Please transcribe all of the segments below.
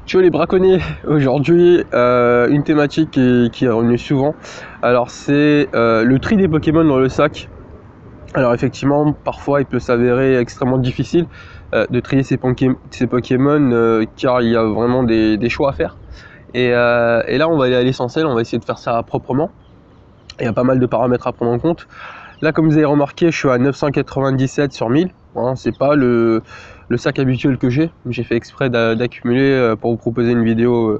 Ciao les braconniers, aujourd'hui une thématique qui est revenue souvent. Alors c'est le tri des Pokémon dans le sac. Alors effectivement, parfois il peut s'avérer extrêmement difficile de trier ces Pokémon car il y a vraiment des choix à faire. Et là on va aller à l'essentiel, on va essayer de faire ça proprement. Il y a pas mal de paramètres à prendre en compte. Là comme vous avez remarqué, je suis à 997 sur 1000. Hein, c'est pas le sac habituel que j'ai fait exprès d'accumuler pour vous proposer une vidéo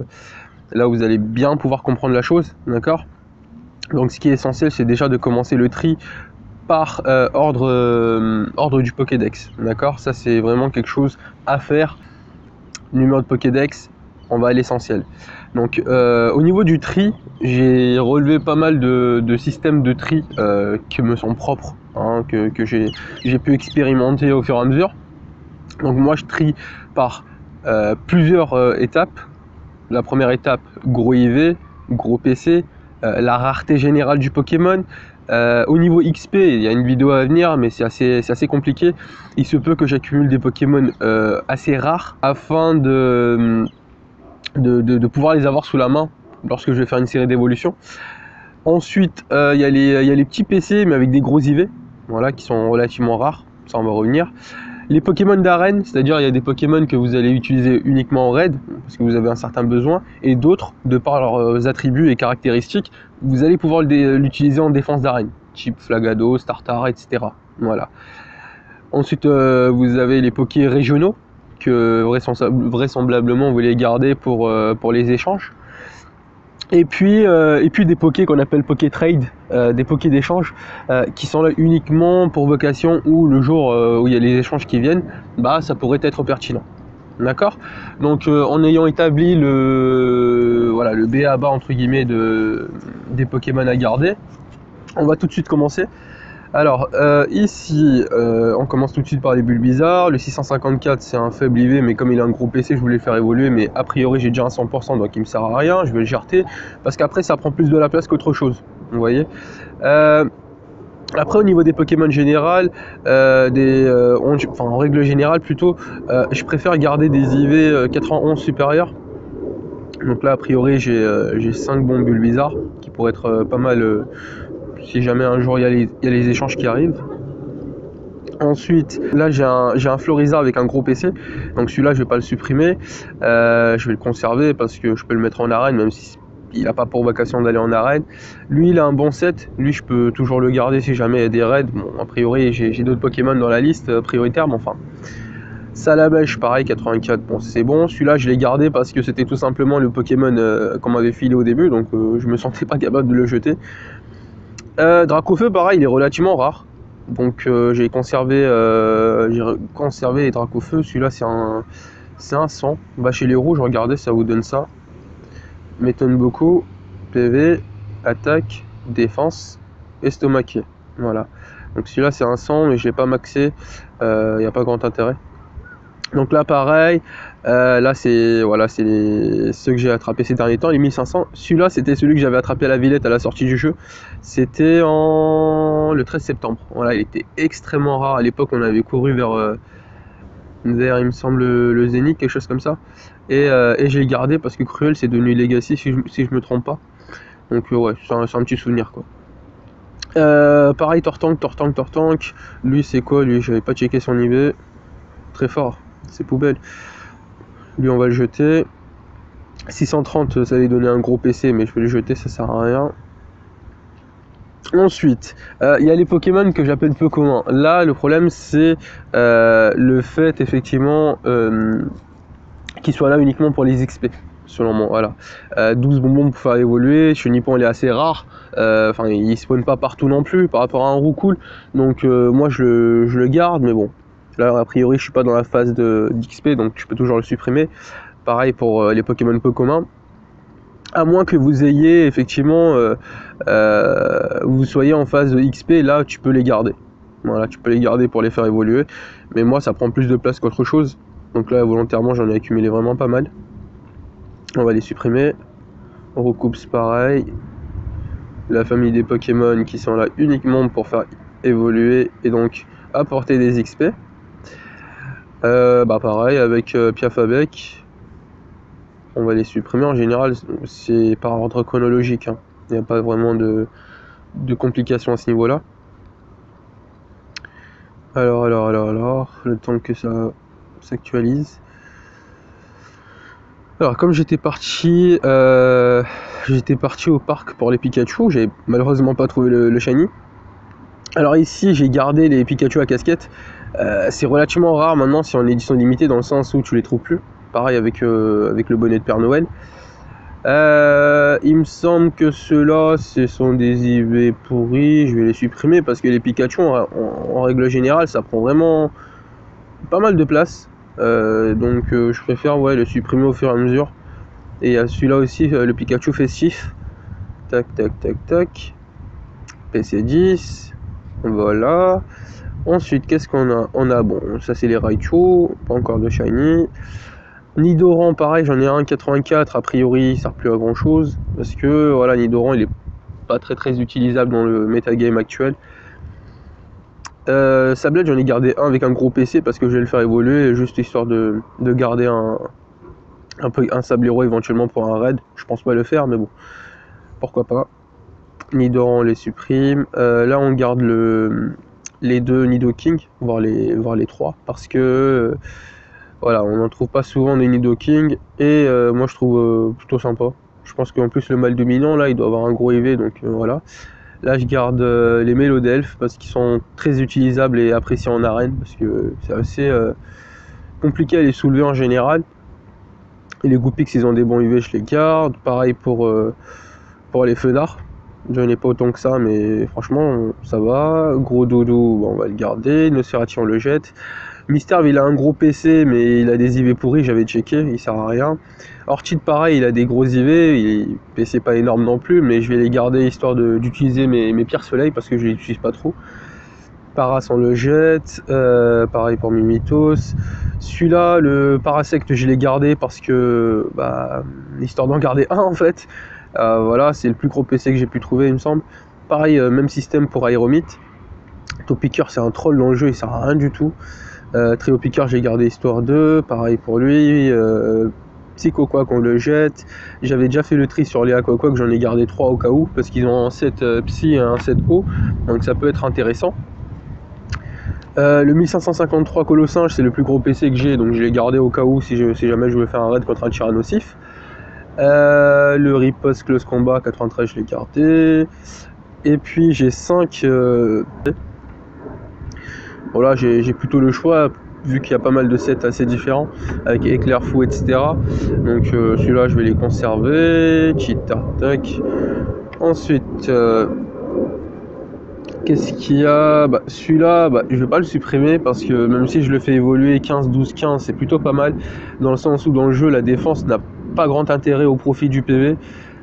là où vous allez bien pouvoir comprendre la chose, d'accord. Donc ce qui est essentiel, c'est déjà de commencer le tri par ordre du Pokédex, d'accord. Ça c'est vraiment quelque chose à faire. Numéro de Pokédex, on va à l'essentiel. Donc au niveau du tri, j'ai relevé pas mal de systèmes de tri qui me sont propres, hein, que j'ai pu expérimenter au fur et à mesure. Donc moi je trie par plusieurs étapes. La première étape, gros IV, gros PC, la rareté générale du Pokémon. Au niveau XP, il y a une vidéo à venir, mais c'est assez compliqué. Il se peut que j'accumule des Pokémon assez rares afin de pouvoir les avoir sous la main lorsque je vais faire une série d'évolutions. Ensuite, il y a les petits PC, mais avec des gros IV, voilà, qui sont relativement rares. Ça, on va revenir. Les Pokémon d'arène, c'est-à-dire il y a des Pokémon que vous allez utiliser uniquement en raid, parce que vous avez un certain besoin, et d'autres, de par leurs attributs et caractéristiques, vous allez pouvoir l'utiliser en défense d'arène, type Flagado, Startar, etc. Voilà. Ensuite, vous avez les Pokés régionaux, que vraisemblablement vous les gardez pour les échanges. Et puis des Pokés qu'on appelle Poké Trade, des Pokés d'échange, qui sont là uniquement pour vocation, ou le jour où il y a les échanges qui viennent, bah ça pourrait être pertinent. D'accord. Donc en ayant établi le b.a-ba entre guillemets des Pokémon à garder, on va tout de suite commencer. Alors ici on commence tout de suite par les Bulbizarre. Le 654 c'est un faible IV, mais comme il a un gros PC je voulais le faire évoluer, mais a priori j'ai déjà un 100% donc il me sert à rien. Je vais le jarter parce qu'après ça prend plus de la place qu'autre chose, vous voyez. Après au niveau des Pokémon général, en règle générale plutôt, je préfère garder des IV 91 supérieurs. Donc là a priori j'ai 5 bons Bulbizarre qui pourraient être pas mal si jamais un jour il y a les échanges qui arrivent. Ensuite, là j'ai un Florizarre avec un gros PC, donc celui-là je vais pas le supprimer, je vais le conserver parce que je peux le mettre en arène, même si il n'a pas pour vocation d'aller en arène. Lui il a un bon set, lui je peux toujours le garder si jamais il y a des raids. Bon, a priori j'ai d'autres Pokémon dans la liste prioritaire, mais enfin. Salamèche pareil, 84, bon c'est bon. Celui-là je l'ai gardé parce que c'était tout simplement le Pokémon qu'on m'avait filé au début, donc je me sentais pas capable de le jeter. Dracofeu pareil, il est relativement rare, donc j'ai conservé les Dracofeu. Celui-là c'est un 100. Bah chez les rouges, regardez, ça vous donne ça. M'étonne beaucoup. PV, attaque, défense, estomaqué. Voilà. Donc celui-là c'est un 100, mais je l'ai pas maxé. Il n'y a pas grand intérêt. Donc là pareil, là c'est ceux que j'ai attrapés ces derniers temps, les 1500. Celui-là c'était celui que j'avais attrapé à la Villette à la sortie du jeu. C'était le 13 septembre. Voilà, il était extrêmement rare. À l'époque on avait couru vers il me semble le Zénith, quelque chose comme ça. Et j'ai gardé parce que Cruel c'est devenu Legacy si je me trompe pas. Donc ouais, c'est un petit souvenir quoi. Pareil Tortank. Lui c'est quoi lui? J'avais pas checké son IV. Très fort. C'est poubelle. Lui on va le jeter. 630 ça allait donner un gros PC, mais je vais le jeter, ça sert à rien. Ensuite il y a les Pokémon que j'appelle peu communs. Là le problème c'est le fait effectivement qu'ils soient là uniquement pour les XP selon moi. Voilà, 12 bonbons pour faire évoluer. Chenipan il est assez rare, enfin il spawn pas partout non plus par rapport à un Roucoule, donc moi je le garde, mais bon là a priori je suis pas dans la phase d'XP, donc je peux toujours le supprimer. Pareil pour les Pokémon peu communs, à moins que vous ayez effectivement vous soyez en phase XP, là tu peux les garder. Voilà, tu peux les garder pour les faire évoluer, mais moi ça prend plus de place qu'autre chose, donc là volontairement j'en ai accumulé vraiment pas mal. On va les supprimer. On recoupe pareil. La famille des Pokémon qui sont là uniquement pour faire évoluer, et donc apporter des XP. Pareil avec Piafabec, on va les supprimer. En général, c'est par ordre chronologique, hein. Il n'y a pas vraiment de complications à ce niveau-là. Alors, le temps que ça s'actualise. Alors, comme j'étais parti au parc pour les Pikachu, j'ai malheureusement pas trouvé le shiny. Alors ici, j'ai gardé les Pikachu à casquette. C'est relativement rare maintenant si on est édition limitée, dans le sens où tu les trouves plus. Pareil avec le bonnet de Père Noël. Il me semble que ceux-là, ce sont des IV pourris. Je vais les supprimer parce que les Pikachu, en règle générale, ça prend vraiment pas mal de place. Donc je préfère le supprimer au fur et à mesure. Et il y a celui-là aussi, le Pikachu festif. Tac, tac, tac, tac. PC10. Voilà. Ensuite, qu'est-ce qu'on a? On a, bon, ça c'est les Raichu, pas encore de shiny. Nidoran, pareil, j'en ai un 84, a priori, ça sert plus à grand chose. Parce que, voilà, Nidoran, il est pas très utilisable dans le metagame actuel. Sablette, j'en ai gardé un avec un gros PC parce que je vais le faire évoluer, juste histoire de garder un Sablero éventuellement pour un raid. Je pense pas le faire, mais bon, pourquoi pas. Nidoran, on les supprime. Là, on garde les deux Nidoking, voire les trois, parce que voilà, on n'en trouve pas souvent des Nidoking, et moi je trouve plutôt sympa. Je pense qu'en plus le mâle dominant là il doit avoir un gros IV, donc voilà. Là je garde les Mélodelphes parce qu'ils sont très utilisables et appréciés en arène, parce que c'est assez compliqué à les soulever en général. Et les Goupix, ils ont des bons IV, je les garde. Pareil pour les Feudards. J'en ai pas autant que ça, mais franchement, ça va. Gros Dodo, on va le garder. Nosferatu, on le jette. Mystère, il a un gros PC, mais il a des IV pourris, j'avais checké, il sert à rien. Orchid, pareil, il a des gros IV, il PC pas énorme non plus, mais je vais les garder histoire d'utiliser mes pierres soleil, parce que je les utilise pas trop. Paras, on le jette. Pareil pour Mimitos. Celui-là, le Parasect, je l'ai gardé parce que, histoire d'en garder un en fait. Voilà, c'est le plus gros PC que j'ai pu trouver, il me semble. Pareil, même système pour Aéromite. Topicker, c'est un troll dans le jeu, il sert à rien du tout. Trio Picker, j'ai gardé histoire 2. Pareil pour lui. Psychoquack, on le jette. J'avais déjà fait le tri sur les Aquaquack, j'en ai gardé 3 au cas où, parce qu'ils ont un set Psy et un set O, donc ça peut être intéressant. Le 1553 Colossinge, c'est le plus gros PC que j'ai, donc je l'ai gardé au cas où si jamais je veux faire un raid contre un Tyrannosif. Le Riposte Close Combat 93, je l'ai gardé. Et puis j'ai 5. Voilà, j'ai plutôt le choix, vu qu'il y a pas mal de sets assez différents, avec Éclair Fou, etc. Donc celui-là, je vais les conserver. Tac. Ensuite, qu'est-ce qu'il y a? Celui-là, je vais pas le supprimer parce que même si je le fais évoluer 15, 12, 15, c'est plutôt pas mal. Dans le sens où dans le jeu, la défense n'a pas grand intérêt au profit du PV.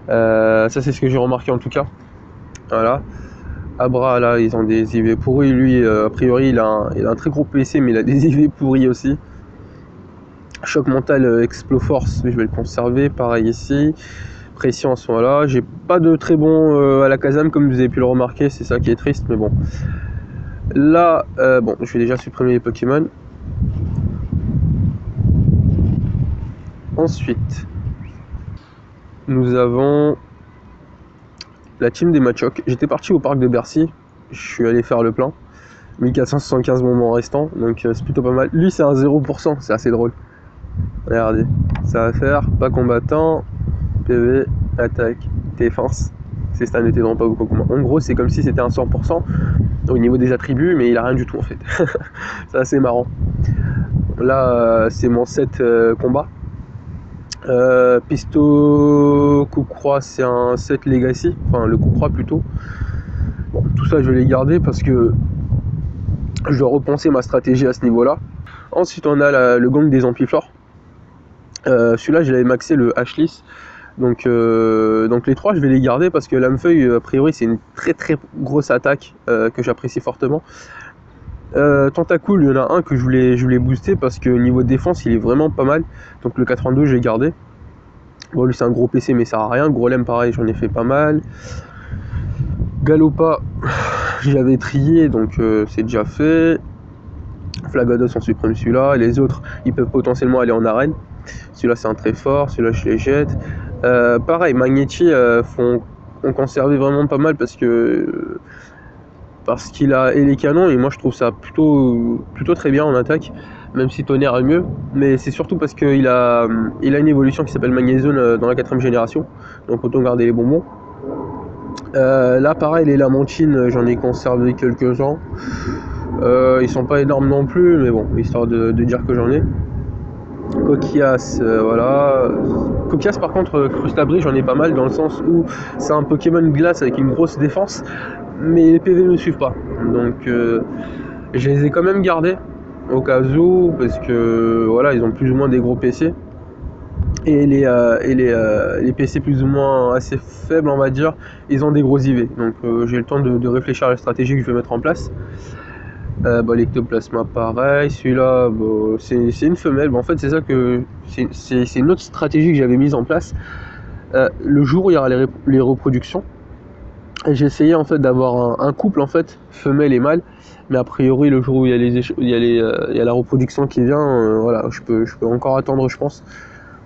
Ça, c'est ce que j'ai remarqué en tout cas. Voilà. Abra, là, ils ont des IV pourris. Lui, a priori, il a un très gros PC, mais il a des IV pourris aussi. Choc mental, Exploforce, je vais le conserver. Pareil ici. Préscience, voilà. J'ai pas de très bon à la Kazam, comme vous avez pu le remarquer. C'est ça qui est triste, mais bon. Là, je vais déjà supprimer les Pokémon. Ensuite, nous avons la team des Machocs. J'étais parti au parc de Bercy, je suis allé faire le plein. 1475 moments restants, donc c'est plutôt pas mal. Lui, c'est un 0%, c'est assez drôle. Regardez, ça va faire pas combattant, PV, attaque, défense. Ces stats n'étaient pas beaucoup commun. En gros, c'est comme si c'était un 100% au niveau des attributs, mais il a rien du tout en fait. C'est assez marrant. Là, c'est mon set combat. Pisto coup-croix, c'est un set Legacy, enfin le coup-croix plutôt. Bon, tout ça je vais les garder parce que je dois repenser ma stratégie à ce niveau-là. Ensuite on a le gang des ampiflores. Celui-là je l'avais maxé le Ashlis. Donc les trois je vais les garder parce que Lamefeuille a priori c'est une très grosse attaque que j'apprécie fortement. Tentacool, il y en a un que je voulais booster parce que niveau de défense il est vraiment pas mal. Donc le 82 j'ai gardé. Bon lui c'est un gros PC mais ça sert à rien. Grolem pareil j'en ai fait pas mal. Galopa j'avais trié donc c'est déjà fait. Flaggados on supprime celui-là, et les autres ils peuvent potentiellement aller en arène. Celui-là c'est un très fort, celui-là je les jette. Pareil, Magnéti ont conservé vraiment pas mal parce qu'il a et les canons, et moi je trouve ça plutôt très bien en attaque, même si Tonnerre est mieux, mais c'est surtout parce qu'il a une évolution qui s'appelle Magnézone dans la 4ème génération, donc autant garder les bonbons. Là pareil, les Lamentines j'en ai conservé quelques-uns, ils sont pas énormes non plus, mais bon, histoire de dire que j'en ai. Coquias, voilà. Coquias par contre, Crustabri j'en ai pas mal dans le sens où c'est un Pokémon glace avec une grosse défense, mais les PV ne suivent pas, donc je les ai quand même gardés au cas où, parce que voilà, ils ont plus ou moins des gros PC, et les PC plus ou moins assez faibles on va dire, ils ont des gros IV, donc j'ai le temps de réfléchir à la stratégie que je vais mettre en place. L'ectoplasma pareil, celui-là c'est une femelle, en fait c'est ça que c'est une autre stratégie que j'avais mise en place. Le jour où il y aura les reproductions, j'ai essayé en fait d'avoir un couple en fait, femelle et mâle, mais a priori le jour où il y a la reproduction qui vient, voilà, je peux encore attendre je pense,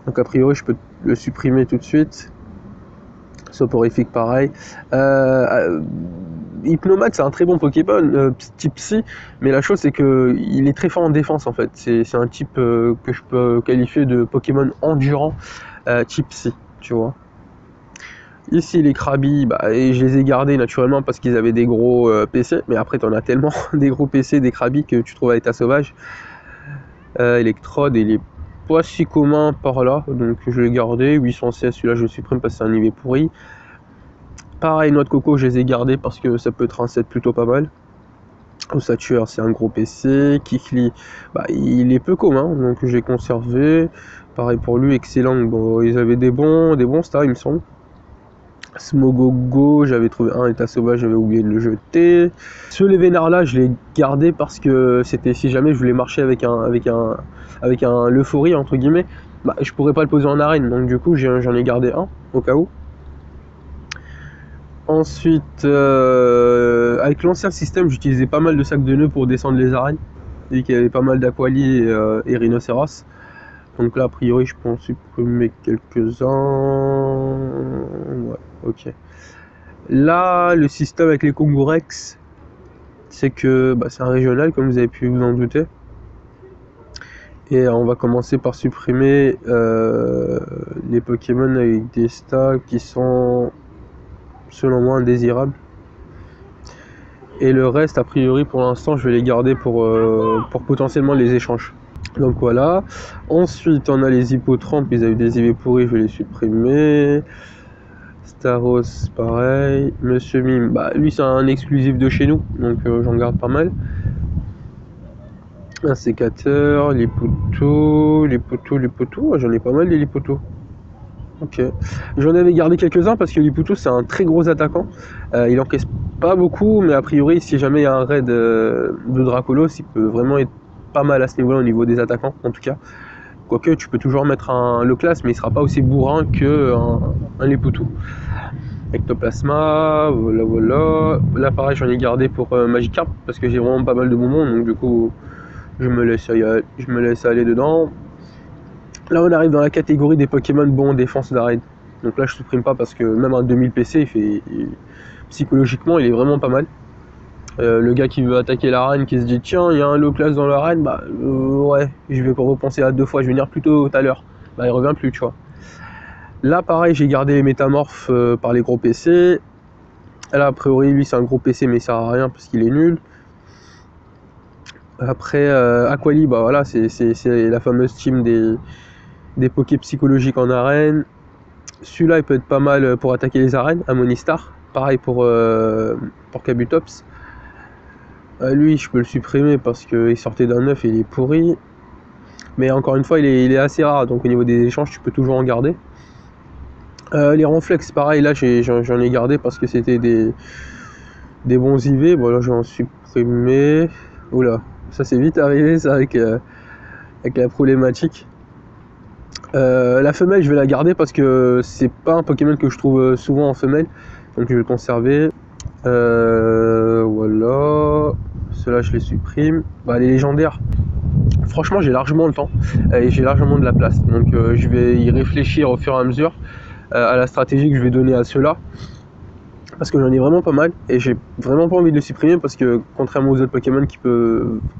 donc a priori je peux le supprimer tout de suite. Soporifique pareil. Hypnomat c'est un très bon Pokémon type Psy, mais la chose c'est que il est très fort en défense en fait. C'est un type que je peux qualifier de Pokémon endurant type Psy, tu vois. Ici les Krabi, et je les ai gardés naturellement parce qu'ils avaient des gros PC, mais après t'en as tellement des gros PC, des Krabi que tu trouves à état sauvage. Electrode, il est pas si commun par là, donc je l'ai gardé. 816, celui-là je le supprime parce que c'est un IV pourri. Pareil, noix de coco, je les ai gardés parce que ça peut être un set plutôt pas mal. Ossature, c'est un gros PC. Kikli, il est peu commun, donc je l'ai conservé. Pareil pour lui, excellent. Bon, ils avaient des bons stars, il me semble. Smogogo, j'avais trouvé un état sauvage, j'avais oublié de le jeter. Ce Lévénard là, je l'ai gardé parce que c'était si jamais je voulais marcher avec un l'euphorie entre guillemets, je pourrais pas le poser en arène, donc du coup j'en ai gardé un au cas où. Ensuite, avec l'ancien système, j'utilisais pas mal de sacs de nœuds pour descendre les arènes, et qu'il y avait pas mal d'aquali et rhinocéros. Donc là, a priori, je peux en supprimer quelques-uns. Ouais, ok. Là, le système avec les Kongorex, c'est que c'est un régional, comme vous avez pu vous en douter. Et on va commencer par supprimer les Pokémon avec des stats qui sont, selon moi, indésirables. Et le reste, a priori, pour l'instant, je vais les garder pour potentiellement les échanges. Donc voilà. Ensuite, on a les Hippotrampes, ils avaient des IV pourris, je vais les supprimer. Staros, pareil. Monsieur Mime, lui c'est un exclusif de chez nous, donc j'en garde pas mal. Un sécateur, les poteaux, j'en ai pas mal des poteaux. Ok. J'en avais gardé quelques-uns parce que Liputo c'est un très gros attaquant. Il encaisse pas beaucoup, mais a priori si jamais il y a un raid de Dracolos, il peut vraiment être pas mal à ce niveau-là au niveau des attaquants en tout cas. Quoique tu peux toujours mettre un low class, mais il sera pas aussi bourrin que un Liputo. Ectoplasma, voilà. Là pareil j'en ai gardé pour Magikarp parce que j'ai vraiment pas mal de bonbons, donc du coup je me laisse aller dedans. Là on arrive dans la catégorie des Pokémon bons en défense d'arène. Donc là je supprime pas parce que même un 2000 PC psychologiquement il est vraiment pas mal. Le gars qui veut attaquer l'arène, qui se dit tiens il y a un low class dans l'arène, ouais je vais pas repenser à deux fois, je vais venir plus tôt tout à l'heure. Il revient plus, tu vois. Là pareil j'ai gardé les métamorphes par les gros PC. Là a priori lui c'est un gros PC mais il sert à rien parce qu'il est nul. Après Aquali, voilà c'est la fameuse team des Poké psychologiques en arène. Celui-là il peut être pas mal pour attaquer les arènes, Amonistar. Pareil pour Kabutops. Lui je peux le supprimer parce qu'il sortait d'un œuf et il est pourri. Mais encore une fois il est assez rare, donc au niveau des échanges tu peux toujours en garder. Les Ronflex pareil, là j'en ai gardé parce que c'était des bons IV. Bon là j'en ai supprimé. Oula, ça c'est vite arrivé ça avec la problématique. La femelle je vais la garder parce que c'est pas un Pokémon que je trouve souvent en femelle, donc je vais le conserver. Voilà, ceux-là je les supprime. Bah, les légendaires, franchement j'ai largement le temps et j'ai largement de la place, donc je vais y réfléchir au fur et à mesure à la stratégie que je vais donner à ceux-là, parce que j'en ai vraiment pas mal et j'ai vraiment pas envie de les supprimer, parce que contrairement aux autres Pokémon qui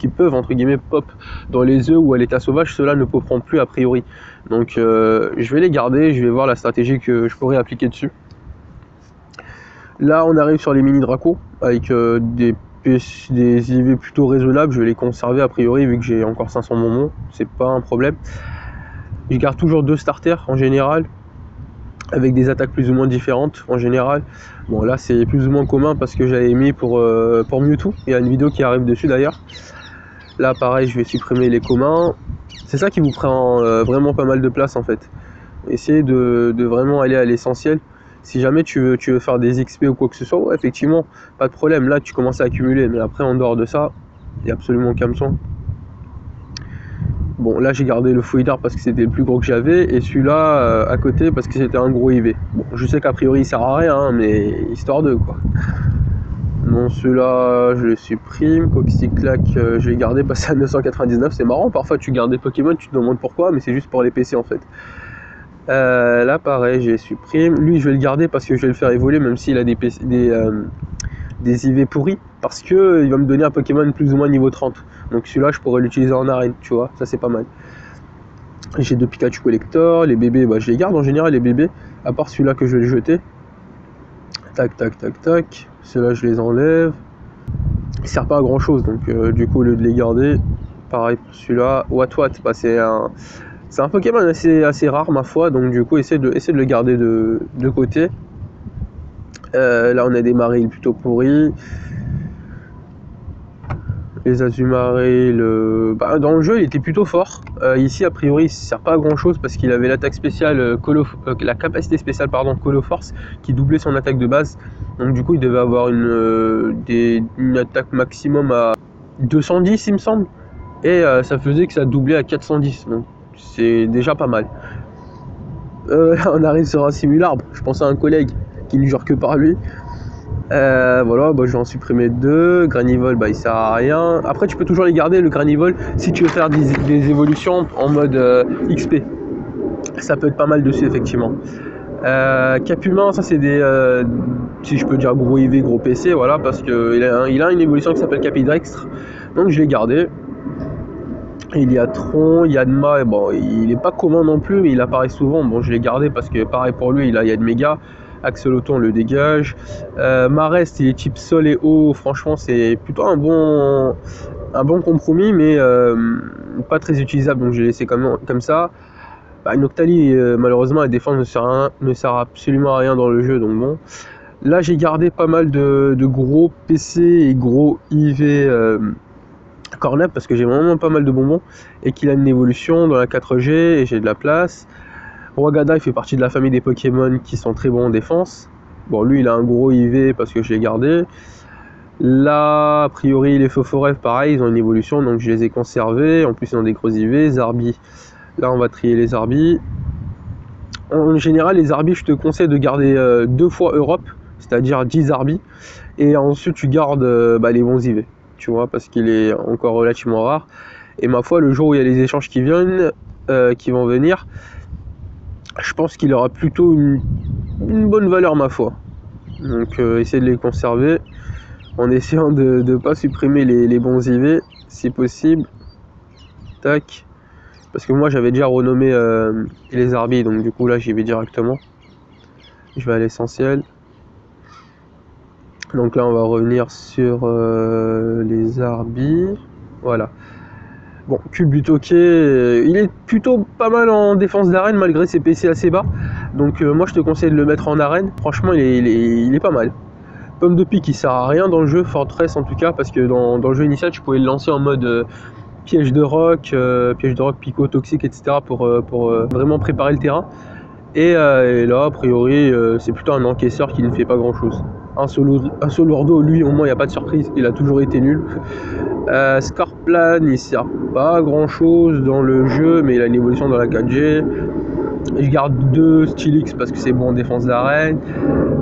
peuvent entre guillemets pop dans les œufs ou à l'état sauvage, ceux-là ne poperont plus a priori, donc je vais les garder, je vais voir la stratégie que je pourrais appliquer dessus. Là on arrive sur les mini Draco avec des IV plutôt raisonnables, je vais les conserver a priori vu que j'ai encore 500 bonbons, c'est pas un problème. Je garde toujours 2 starters en général, avec des attaques plus ou moins différentes en général. Bon là c'est plus ou moins commun parce que j'avais mis pour Mewtwo, il y a une vidéo qui arrive dessus d'ailleurs. Là pareil je vais supprimer les communs, c'est ça qui vous prend vraiment pas mal de place en fait. Essayez de vraiment aller à l'essentiel. Si jamais tu veux faire des XP ou quoi que ce soit, ouais, effectivement, pas de problème, là tu commences à accumuler, mais après en dehors de ça, il n'y a absolument aucun besoin. Bon, là j'ai gardé le fouillard parce que c'était le plus gros que j'avais, et celui-là à côté parce que c'était un gros IV. Bon, je sais qu'a priori il sert à rien, hein, mais histoire de quoi. Bon, celui-là je le supprime. Coxyclac, je l'ai gardé parce que c'est à 999. C'est marrant, parfois tu gardes des Pokémon, tu te demandes pourquoi, mais c'est juste pour les PC en fait. Là pareil, je les supprime. Lui je vais le garder parce que je vais le faire évoluer, même s'il a des IV pourris, parce que il va me donner un Pokémon plus ou moins niveau 30. Donc celui-là je pourrais l'utiliser en arène, tu vois, ça c'est pas mal. J'ai 2 Pikachu Collector, les bébés bah, je les garde en général, les bébés, à part celui-là que je vais le jeter. Tac tac tac tac, ceux-là je les enlève. Il sert pas à grand chose, donc du coup au lieu de les garder, pareil pour celui-là. What bah, c'est un Pokémon assez rare ma foi, donc du coup essayer de le garder de côté. Là on a des Marils plutôt pourris. Les Azumarill, bah, dans le jeu il était plutôt fort. Ici a priori il ne sert pas à grand chose parce qu'il avait l'attaque spéciale, la capacité spéciale pardon, Call of Force qui doublait son attaque de base. Donc du coup il devait avoir une attaque maximum à 210 il me semble. Et ça faisait que ça doublait à 410. Donc c'est déjà pas mal. On arrive sur un Simularbre. Je pense à un collègue qui ne jure que par lui. Voilà, bah, je vais en supprimer 2. Granivol, bah, il sert à rien. Après, tu peux toujours les garder, le Granivol, si tu veux faire des évolutions en mode XP. Ça peut être pas mal dessus, effectivement. Capumin, ça c'est des, si je peux dire gros IV, gros PC, voilà, parce qu'il a une évolution qui s'appelle Capidextre. Donc je l'ai gardé. Il y a Tron, Yanma, et bon, il n'est pas commun non plus, mais il apparaît souvent. Bon, je l'ai gardé parce que pareil pour lui, il y a de méga. Axolotl, on le dégage. Marest, il est type sol et eau. Franchement, c'est plutôt un bon compromis, mais pas très utilisable. Donc, j'ai laissé comme ça. Bah, Noctali, malheureusement, la défense ne sert absolument à rien dans le jeu. Donc, bon. Là, j'ai gardé pas mal de gros PC et gros IV Cornep parce que j'ai vraiment pas mal de bonbons et qu'il a une évolution dans la 4G et j'ai de la place. Rwagada il fait partie de la famille des Pokémon qui sont très bons en défense. Bon lui il a un gros IV parce que je l'ai gardé. Là a priori les Fosforef pareil ils ont une évolution donc je les ai conservés. En plus ils ont des gros IV. Zarbi, là on va trier les Zarbi. En général les Zarbi je te conseille de garder 2 fois Europe, c'est-à-dire 10 Zarbi. Et ensuite tu gardes les bons IV, tu vois, parce qu'il est encore relativement rare. Et ma foi le jour où il y a les échanges qui vont venir, je pense qu'il aura plutôt une bonne valeur ma foi. Donc essayez de les conserver en essayant de ne pas supprimer les bons IV si possible. Tac. Parce que moi j'avais déjà renommé les Arbi, donc du coup là j'y vais directement. Je vais à l'essentiel. Donc là on va revenir sur les Arbi. Voilà. Bon, Culbutoquet, il est plutôt pas mal en défense d'arène malgré ses PC assez bas. Donc moi je te conseille de le mettre en arène. Franchement il est pas mal. Pomme de pique il sert à rien dans le jeu, Fortress en tout cas, parce que dans le jeu initial tu pouvais le lancer en mode piège de roc, pico, toxique, etc. pour vraiment préparer le terrain. Et là a priori c'est plutôt un encaisseur qui ne fait pas grand chose. Un Solourdo, lui au moins il n'y a pas de surprise, il a toujours été nul. Scorplan il sert pas à grand chose dans le jeu, mais il a une évolution dans la 4G. Je garde 2 Stylix parce que c'est bon en défense d'arène.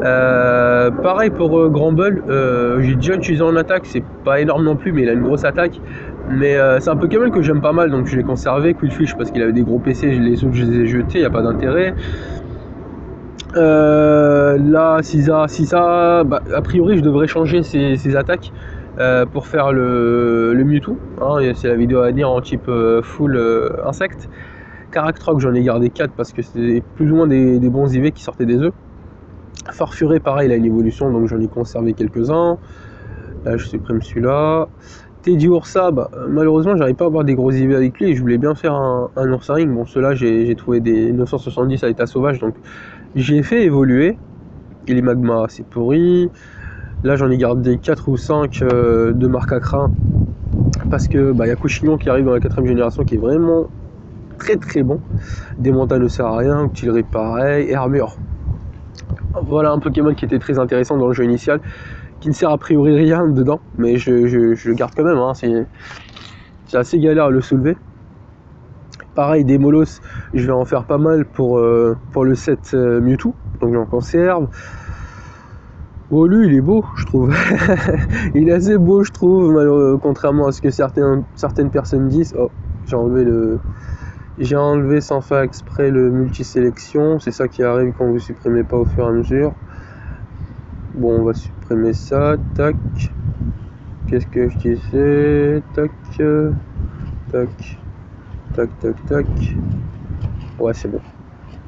Pareil pour Gramble, j'ai déjà utilisé en attaque, c'est pas énorme non plus, mais il a une grosse attaque. Mais c'est un Pokémon que j'aime pas mal, donc je l'ai conservé. Quillfish parce qu'il avait des gros PC, les autres je les ai jetés, il n'y a pas d'intérêt. Là, Sisa, bah, a priori je devrais changer ses attaques pour faire le Mewtwo. Hein, c'est la vidéo à venir en type full insecte. Caractroc, j'en ai gardé 4 parce que c'était plus ou moins des bons IV qui sortaient des œufs. Farfuré, pareil, il a une évolution, donc j'en ai conservé quelques-uns. Là, je supprime celui-là. Teddiursa, bah, malheureusement, j'arrive pas à avoir des gros IV avec lui et je voulais bien faire un Ursaring. Bon, ceux-là, j'ai trouvé des 970 à l'état sauvage, donc j'ai fait évoluer. Et les magmas, c'est pourri. Là, j'en ai gardé 4 ou 5 de marque Acrin parce que bah, y a Couchignon qui arrive dans la 4ème génération qui est vraiment très bon. Démonta ne sert à rien, Octillery pareil, Hermure. Voilà un Pokémon qui était très intéressant dans le jeu initial, qui ne sert a priori rien dedans, mais je le garde quand même, hein, c'est assez galère à le soulever. Pareil, des Molos, je vais en faire pas mal pour le set Mewtwo, donc j'en conserve. Oh, lui, il est beau, je trouve. Il est assez beau, je trouve, contrairement à ce que certaines personnes disent. Oh, j'ai enlevé sans faire exprès le multisélection, c'est ça qui arrive quand vous supprimez pas au fur et à mesure. Bon, on va supprimer ça, tac. Qu'est-ce que je disais? Tac, tac. Ouais, c'est bon,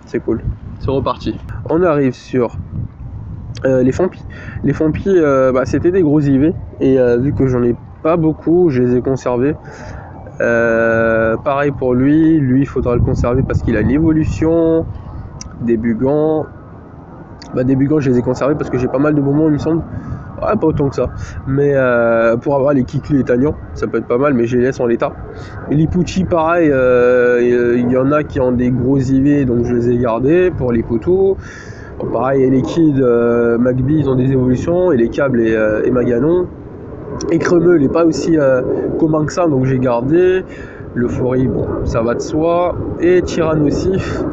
c'est cool. C'est reparti. On arrive sur les Fompis. Les Fompis, bah, c'était des gros IV, et vu que j'en ai pas beaucoup, je les ai conservés. Pareil pour lui, il faudra le conserver parce qu'il a l'évolution. Des Bugans, bah, des Bugans je les ai conservés parce que j'ai pas mal de bonbons, il me semble. Ouais, pas autant que ça, mais pour avoir les Kikli et Tagnon, ça peut être pas mal, mais je les laisse en l'état. Et les Pucci, pareil, il y en a qui ont des gros IV, donc je les ai gardés pour les poteaux. Bon, pareil, et les Kids, Magby, ils ont des évolutions, et les Câbles et Maganon. Et Cremeux, il n'est pas aussi commun que ça, donc j'ai gardé. Le Fori, bon, ça va de soi. Et Tyrannosif,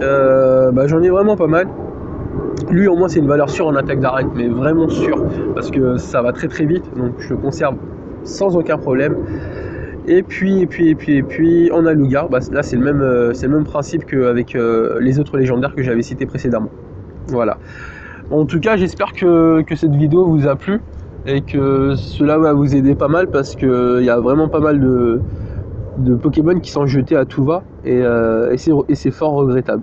bah, j'en ai vraiment pas mal. Lui, au moins, c'est une valeur sûre en attaque d'arrêt, mais vraiment sûre, parce que ça va très vite, donc je le conserve sans aucun problème. Et puis, on a Lugia. Bah, là, c'est le même principe qu'avec les autres légendaires que j'avais cités précédemment. Voilà. En tout cas, j'espère que cette vidéo vous a plu et que cela va vous aider pas mal parce qu'il y a vraiment pas mal de Pokémon qui sont jetés à tout va et c'est fort regrettable.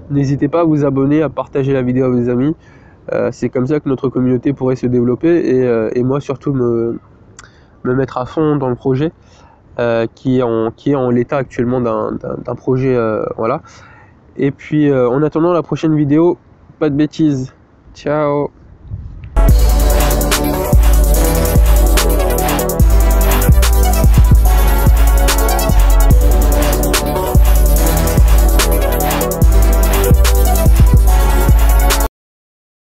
N'hésitez pas à vous abonner, à partager la vidéo à vos amis. C'est comme ça que notre communauté pourrait se développer et moi surtout me mettre à fond dans le projet qui est en l'état actuellement d'un projet. Voilà. Et puis en attendant la prochaine vidéo, pas de bêtises. Ciao.